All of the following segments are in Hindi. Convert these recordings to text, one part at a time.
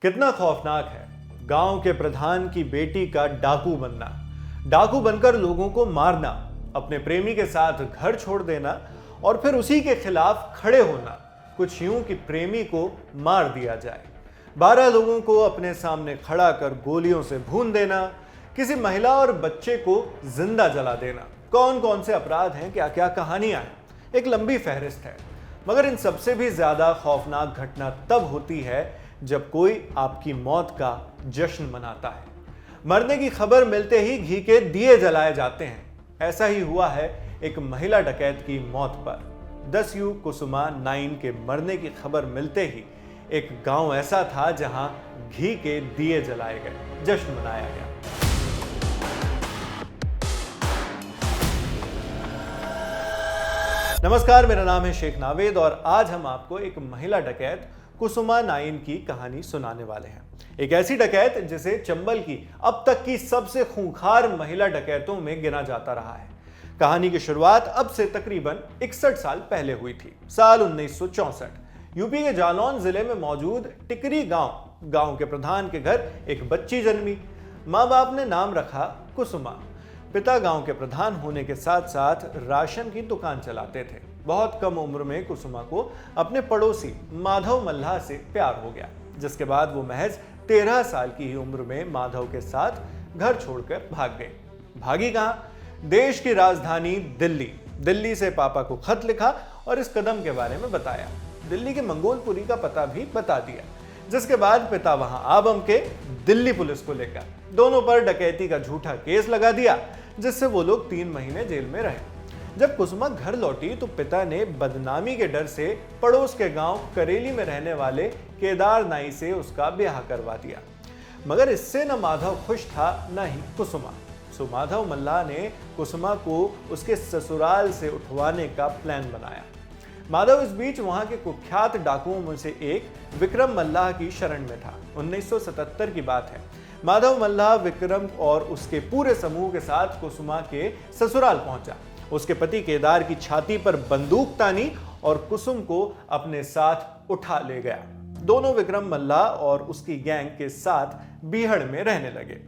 कितना खौफनाक है गांव के प्रधान की बेटी का डाकू बनना, डाकू बनकर लोगों को मारना, अपने प्रेमी के साथ घर छोड़ देना और फिर उसी के खिलाफ खड़े होना। कुछ यूं कि प्रेमी को मार दिया जाए, 12 लोगों को अपने सामने खड़ा कर गोलियों से भून देना, किसी महिला और बच्चे को जिंदा जला देना। कौन कौन से अपराध हैं, क्या क्या कहानियां हैं, एक लंबी फहरिस्त है। मगर इन सबसे भी ज्यादा खौफनाक घटना तब होती है जब कोई आपकी मौत का जश्न मनाता है। मरने की खबर मिलते ही घी के दिए जलाए जाते हैं। ऐसा ही हुआ है एक महिला डकैत की मौत पर। 10 यू कुसुमा 9 के मरने की खबर मिलते ही एक गांव ऐसा था जहां घी के दिए जलाए गए, जश्न मनाया गया। नमस्कार, मेरा नाम है शेख नावेद और आज हम आपको एक महिला डकैत कुसुमा 9 की कहानी सुनाने वाले हैं। एक ऐसी डकैत जिसे चंबल की अब तक की सबसे खूंखार महिला डकैतों में गिना जाता रहा है। कहानी की शुरुआत अब से तकरीबन 61 साल पहले हुई थी। साल 1964 यूपी के जालौन जिले में मौजूद टिकरी गांव के प्रधान के घर एक बच्ची जन्मी। माँ बाप ने नाम रखा कुसुमा। पिता गांव के प्रधान होने के साथ साथ राशन की दुकान चलाते थे। बहुत कम उम्र में कुसुमा को अपने पड़ोसी माधव मल्लाह से प्यार हो गया, जिसके बाद वो महज 13 साल की ही उम्र में माधव के साथ घर छोड़कर भाग गए। भागी कहां? देश की राजधानी दिल्ली से पापा को खत लिखा और इस कदम के बारे में बताया। दिल्ली के मंगोलपुरी का पता भी बता दिया, जिसके बाद पिता वहां आ बमके दिल्ली पुलिस को लेकर दोनों पर डकैती का झूठा केस लगा दिया, जिससे वो लोग 3 महीने जेल में रहे। जब कुसुमा घर लौटी तो पिता ने बदनामी के डर से पड़ोस के गांव करेली में रहने वाले केदार नाई से उसका ब्याह करवा दिया। मगर इससे न माधव खुश था न ही कुसुमा। सो माधव मल्लाह ने कुसुमा को उसके ससुराल से उठवाने का प्लान बनाया। माधव इस बीच वहां के कुख्यात डाकुओं में से एक विक्रम मल्लाह की शरण में था। 1977 की बात है। माधव मल्लाह विक्रम और उसके पूरे समूह के साथ कुसुमा के ससुराल पहुंचा। उसके पति केदार की छाती पर बंदूक तानी और कुसुम को अपने साथ उठा ले गया। दोनों विक्रम मल्लाह और उसकी गैंग के साथ बीहड़ में रहने लगे।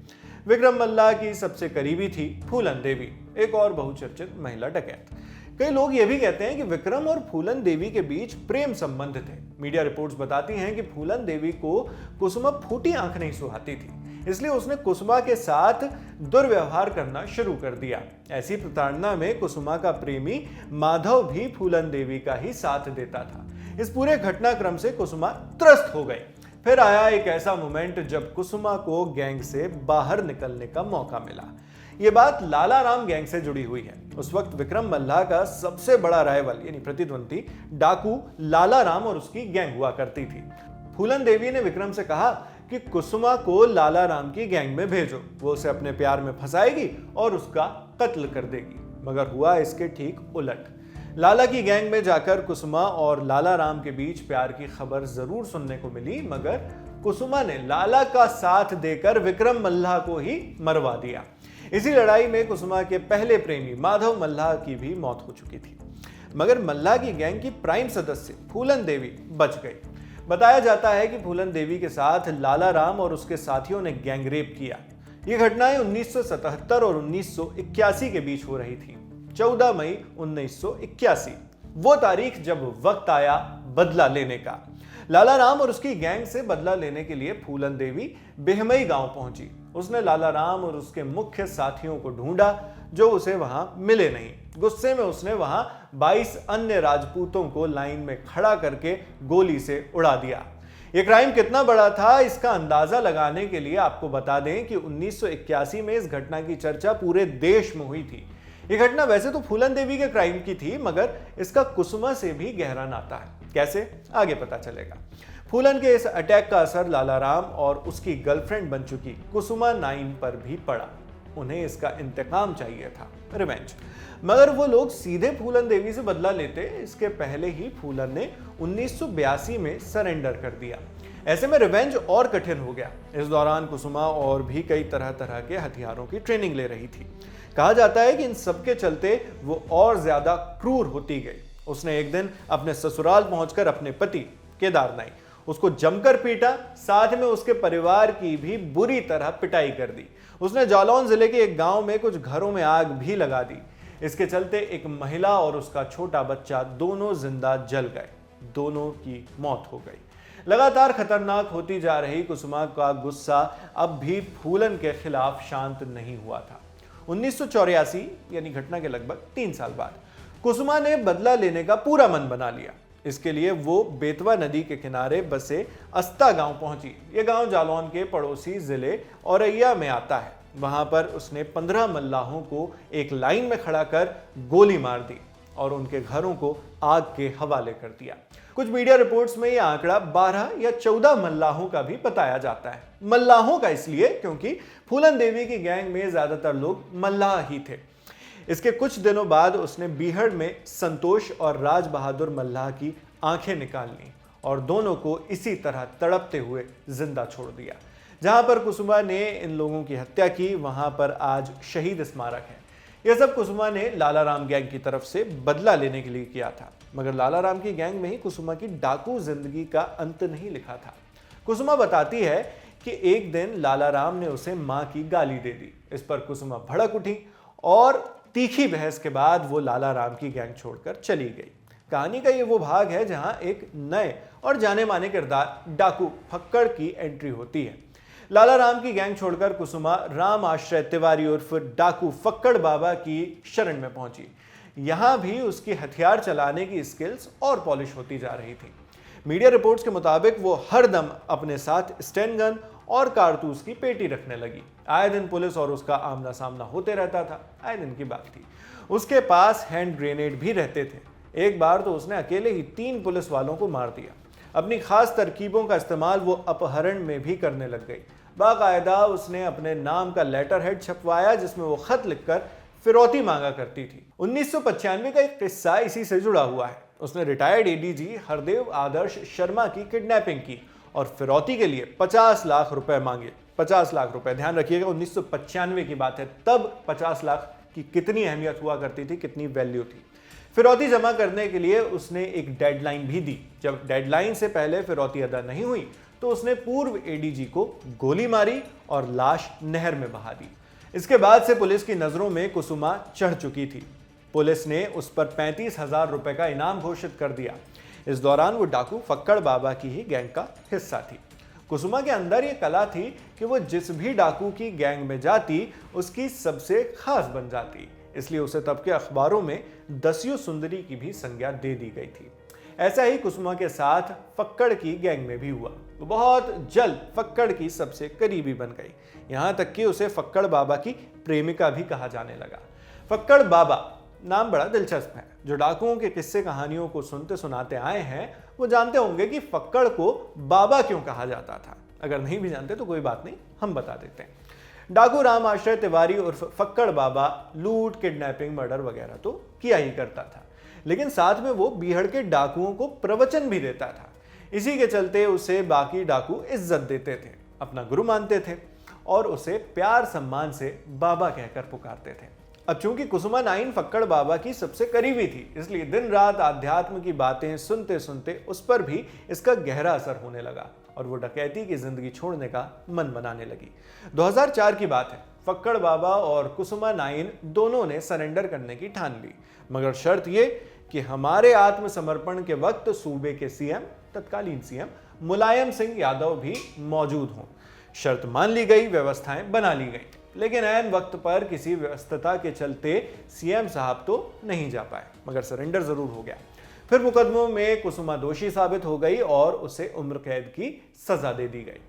विक्रम मल्लाह की सबसे करीबी थी फूलन देवी, एक और बहुचर्चित महिला डकैत। कई लोग यह भी कहते हैं कि विक्रम और फूलन देवी के बीच प्रेम संबंध थे। मीडिया रिपोर्ट्स बताती हैं कि फूलन देवी को कुसुमा फूटी आंख नहीं सुहाती थी, इसलिए उसने कुसुमा के साथ दुर्व्यवहार करना शुरू कर दिया। ऐसी प्रताड़ना में कुसुमा का प्रेमी माधव भी फूलन देवी का ही साथ देता था। इस पूरे घटनाक्रम से कुसुमा त्रस्त हो गई। फिर आया एक ऐसा मोमेंट जब कुसुमा को गैंग से बाहर निकलने का मौका मिला। ये बात लाला राम गैंग से जुड़ी हुई है। उस वक्त विक्रम मल्लाह का सबसे बड़ा राइवल यानी प्रतिद्वंदी डाकू लाला राम और उसकी गैंग हुआ करती थी। फूलन देवी ने विक्रम से कहा कि कुसुमा को लाला राम की गैंग में भेजो, वो उसे अपने प्यार में फंसाएगी और उसका कत्ल कर देगी। मगर हुआ इसके ठीक उलट। लाला की गैंग में जाकर कुसुमा और लाला राम के बीच प्यार की खबर जरूर सुनने को मिली, मगर कुसुमा ने लाला का साथ देकर विक्रम मल्लाह को ही मरवा दिया। इसी लड़ाई में कुसुमा के पहले प्रेमी माधव मल्लाह की भी मौत हो चुकी थी। मगर मल्लाह की गैंग की प्राइम सदस्य फूलन देवी बच गई। बताया जाता है कि फूलन देवी के साथ लाला राम और उसके साथियों ने गैंग रेप किया। ये घटनाएं 1977 और 1981 के बीच हो रही थी। 14 मई 1981 वो तारीख जब वक्त आया बदला लेने का। लाला राम और उसकी गैंग से बदला लेने के लिए फूलन देवी बेहमई गांव पहुंची। उसने लाला राम और उसके मुख्य साथियों को ढूंढा, जो उसे वहां मिले नहीं। गुस्से में उसने वहां 22 अन्य राजपूतों को लाइन में खड़ा करके गोली से उड़ा दिया। यह क्राइम कितना बड़ा था, इसका अंदाजा लगाने के लिए आपको बता दें कि 1981 में इस घटना की चर्चा पूरे देश में हुई थी। यह घटना वैसे तो फूलन देवी के क्राइम की थी, मगर इसका कुसुमा से भी गहरा नाता है। कैसे, आगे पता चलेगा। फूलन के इस अटैक का असर लाला राम और उसकी गर्लफ्रेंड बन चुकी कुसुमा 9 पर भी पड़ा। उन्हें इसका इंतकाम चाहिए था, रिवेंज। मगर वो लोग सीधे फूलन देवी से बदला लेते, इसके पहले ही फूलन ने 1982 में सरेंडर कर दिया। ऐसे में रिवेंज और कठिन हो गया। इस दौरान कुसुमा और भी कई तरह तरह के हथियारों की ट्रेनिंग ले रही थी। कहा जाता है कि इन सबके चलते वो और ज्यादा क्रूर होती गई। उसने एक दिन अपने ससुराल पहुंचकर अपने पति केदार नाई उसको जमकर पीटा, साथ में उसके परिवार की भी बुरी तरह पिटाई कर दी। उसने जालौन जिले के एक गांव में कुछ घरों में आग भी लगा दी। इसके चलते एक महिला और उसका छोटा बच्चा दोनों जिंदा जल गए, दोनों की मौत हो गई। लगातार खतरनाक होती जा रही कुसुमा का गुस्सा अब भी फूलन के खिलाफ शांत नहीं हुआ था। 1984 यानी घटना के लगभग 3 साल बाद कुसुमा ने बदला लेने का पूरा मन बना लिया। इसके लिए वो बेतवा नदी के किनारे बसे अस्ता गांव पहुंची। ये गांव जालौन के पड़ोसी जिले औरैया में आता है। वहां पर उसने 15 मल्लाहों को एक लाइन में खड़ा कर गोली मार दी और उनके घरों को आग के हवाले कर दिया। कुछ मीडिया रिपोर्ट्स में यह आंकड़ा 12 या 14 मल्लाहों का भी बताया जाता है। मल्लाहों का इसलिए क्योंकि फूलन देवी की गैंग में ज्यादातर लोग मल्लाह ही थे। इसके कुछ दिनों बाद उसने बीहड़ में संतोष और राज बहादुर मल्लाह की आंखें निकाल ली और दोनों को इसी तरह तड़पते हुए जिंदा छोड़ दिया। जहां पर कुसुमा ने इन लोगों की हत्या की, वहां पर आज शहीद स्मारक है। यह सब कुसुमा ने लालाराम गैंग की तरफ से बदला लेने के लिए किया था। मगर लालाराम की गैंग में ही कुसुमा की डाकू जिंदगी का अंत नहीं लिखा था। कुसुमा बताती है कि एक दिन लालाराम ने उसे मां की गाली दे दी। इस पर कुसुमा भड़क उठी और तीखी बहस के बाद वो लालाराम की गैंग छोड़कर चली गई। कहानी का ये वो भाग है जहां एक नए और जाने माने किरदार डाकू फक्कड़ की एंट्री होती है। लालाराम की गैंग छोड़कर कुसुमा राम आश्रय तिवारी उर्फ डाकू फक्कड़ बाबा की शरण में पहुंची। यहां भी उसकी हथियार चलाने की स्किल्स और पॉलिश होती जा रही थी। मीडिया रिपोर्ट्स के मुताबिक वो हर दम अपने साथ स्टेन गन और कारतूस की पेटी रखने लगी। आए दिन पुलिस और उसका आमना सामना होते रहता था, आए दिन की बात थी। उसके पास हैंड ग्रेनेड भी रहते थे। एक बार तो उसने अकेले ही 3 पुलिस वालों को मार दिया। अपनी खास तरकीबों का इस्तेमाल वो अपहरण में भी करने लग गई। बाकायदा उसने अपने नाम का लेटर हेड छपवाया जिसमें वो खत लिखकर फिरौती मांगा करती थी। 1995 का एक किस्सा इसी से जुड़ा हुआ है। उसने रिटायर्ड एडीजी हरदेव आदर्श शर्मा की किडनैपिंग की और फिरौती के लिए 50 लाख रुपए मांगे। 50 लाख रुपए, ध्यान रखिएगा 1995 की बात है। तब 50 लाख की कितनी अहमियत हुआ करती थी, कितनी वैल्यू थी। फिरौती जमा करने के लिए उसने एक डेडलाइन भी दी। जब डेडलाइन से पहले फिरौती अदा नहीं हुई तो उसने पूर्व एडीजी को गोली मारी और लाश नहर में बहा दी। इसके बाद से पुलिस की नजरों में कुसुमा चढ़ चुकी थी। पुलिस ने उस पर 35,000 रुपए का इनाम घोषित कर दिया। इस दौरान वो डाकू फक्कड़ बाबा की ही गैंग का हिस्सा थी। कुसुमा के अंदर ये कला थी कि वो जिस भी डाकू की गैंग में जाती उसकी सबसे खास बन जाती। इसलिए उसे तब के अखबारों में दस्यु सुंदरी की भी संज्ञा दे दी गई थी। ऐसा ही कुसुमा के साथ फक्कड़ की गैंग में भी हुआ। वो बहुत जल्द फक्कड़ की सबसे करीबी बन गई। यहां तक कि उसे फक्कड़ बाबा की प्रेमिका भी कहा जाने लगा। फक्कड़ बाबा नाम बड़ा दिलचस्प है। जो डाकुओं के किस्से कहानियों को सुनते सुनाते आए हैं वो जानते होंगे कि फक्कड़ को बाबा क्यों कहा जाता था। अगर नहीं भी जानते तो कोई बात नहीं, हम बता देते हैं। डाकू राम आश्रय तिवारी उर्फ फक्कड़ बाबा लूट, किडनैपिंग, मर्डर वगैरह तो किया ही करता था, लेकिन साथ में वो बीहड़ के डाकुओं को प्रवचन भी देता था। इसी के चलते उसे बाकी डाकू इज्जत देते थे, अपना गुरु मानते थे और उसे प्यार सम्मान से बाबा कहकर पुकारते थे। अब चूंकि कुसुमा नाइन फक्कड़ बाबा की सबसे करीबी थी, इसलिए दिन रात आध्यात्म की बातें सुनते सुनते उस पर भी इसका गहरा असर होने लगा और वो डकैती की जिंदगी छोड़ने का मन बनाने लगी। 2004 की बात है। फक्कड़ बाबा और कुसुमा नाइन दोनों ने सरेंडर करने की ठान ली, मगर शर्त ये कि हमारे आत्मसमर्पण के वक्त सूबे के सीएम, तत्कालीन सीएम मुलायम सिंह यादव भी मौजूद हों। शर्त मान ली गई, व्यवस्थाएं बना ली गई, लेकिन ऐन वक्त पर किसी व्यस्तता के चलते सीएम साहब तो नहीं जा पाए, मगर सरेंडर जरूर हो गया। फिर मुकदमों में कुसुमा दोषी साबित हो गई और उसे उम्र कैद की सजा दे दी गई।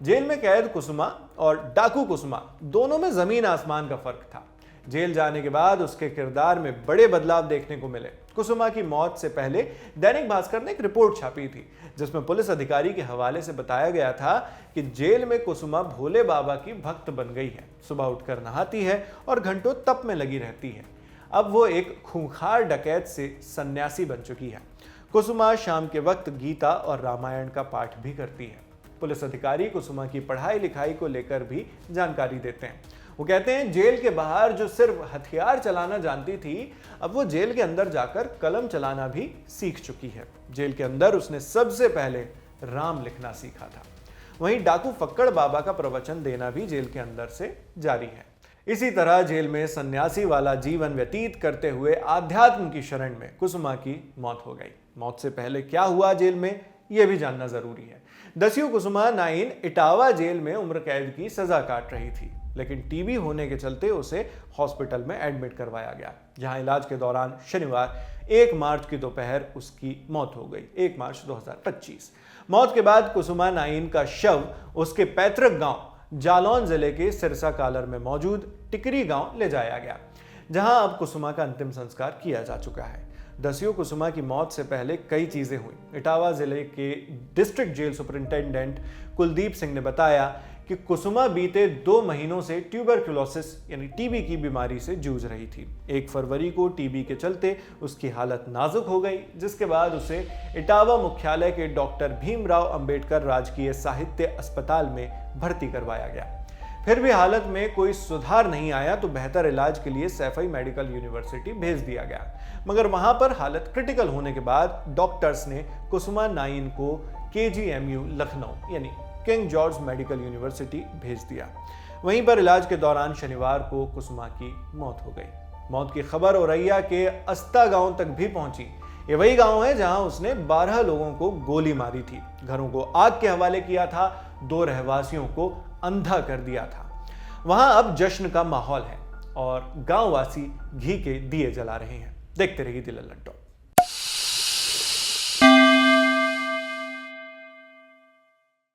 जेल में कैद कुसुमा और डाकू कुसुमा दोनों में जमीन आसमान का फर्क था। जेल जाने के बाद उसके किरदार में बड़े बदलाव देखने को मिले। कुसुमा की मौत से पहले दैनिक भास्कर ने एक रिपोर्ट छापी थी जिसमें पुलिस अधिकारी के हवाले से बताया गया था कि जेल में कुसुमा भोले बाबा की भक्त बन गई है। सुबह उठकर नहाती है और घंटों तप में लगी रहती है। अब वो एक खूंखार डकैत से सन्यासी बन चुकी है। कुसुमा शाम के वक्त गीता और रामायण का पाठ भी करती है। पुलिस अधिकारी कुसुमा की पढ़ाई लिखाई को लेकर भी जानकारी देते हैं। वो कहते हैं जेल के बाहर जो सिर्फ हथियार चलाना जानती थी, अब वो जेल के अंदर जाकर कलम चलाना भी सीख चुकी है। जेल के अंदर उसने सबसे पहले राम लिखना सीखा था। वहीं डाकू फक्कड़ बाबा का प्रवचन देना भी जेल के अंदर से जारी है। इसी तरह जेल में सन्यासी वाला जीवन व्यतीत करते हुए आध्यात्म की शरण में कुसुमा की मौत हो गई। मौत से पहले क्या हुआ जेल में, यह भी जानना जरूरी है। दस्यु कुसुमा नाइन इटावा जेल में उम्र कैद की सजा काट रही थी, लेकिन टीबी होने के चलते उसे हॉस्पिटल में एडमिट करवाया गया, जहां इलाज के दौरान शनिवार 1 मार्च की दोपहर उसकी मौत हो गई, 1 मार्च 2025। मौत के बाद कुसुमा नाइन का शव उसके पैतृक गांव जालौन जिले के सिरसा कालर में मौजूद टिकरी गांव ले जाया गया, जहां अब कुसुमा का अंतिम संस्कार किया जा चुका है। दस्यु कुसुमा की मौत से पहले कई चीजें हुई। इटावा जिले के district jail superintendent Kuldeep Singh ने बताया कि कुसुमा बीते 2 महीनों से ट्यूबरक्लोसिस यानी टीबी की बीमारी से जूझ रही थी। 1 फरवरी को टीबी के चलते उसकी हालत नाजुक हो गई, जिसके बाद उसे इटावा मुख्यालय के डॉक्टर भीमराव अंबेडकर राजकीय साहित्य अस्पताल में भर्ती करवाया गया। फिर भी हालत में कोई सुधार नहीं आया तो बेहतर इलाज के लिए सैफई मेडिकल यूनिवर्सिटी भेज दिया गया, मगर वहां पर हालत क्रिटिकल होने के बाद डॉक्टर्स ने कुसुमा नाइन को KGMU लखनऊ यानी किंग जॉर्ज मेडिकल यूनिवर्सिटी भेज दिया। वहीं पर इलाज के दौरान शनिवार को कुसुमा की मौत हो गई। मौत की खबर औरैया के अस्ता गांव तक भी पहुंची। ये वही गांव है जहां उसने 12 लोगों को गोली मारी थी, घरों को आग के हवाले किया था, 2 रहवासियों को अंधा कर दिया था। वहां अब जश्न का माहौल है और गांववासी घी के दिए जला रहे हैं। देखते रहिए दी लल्लन टॉक।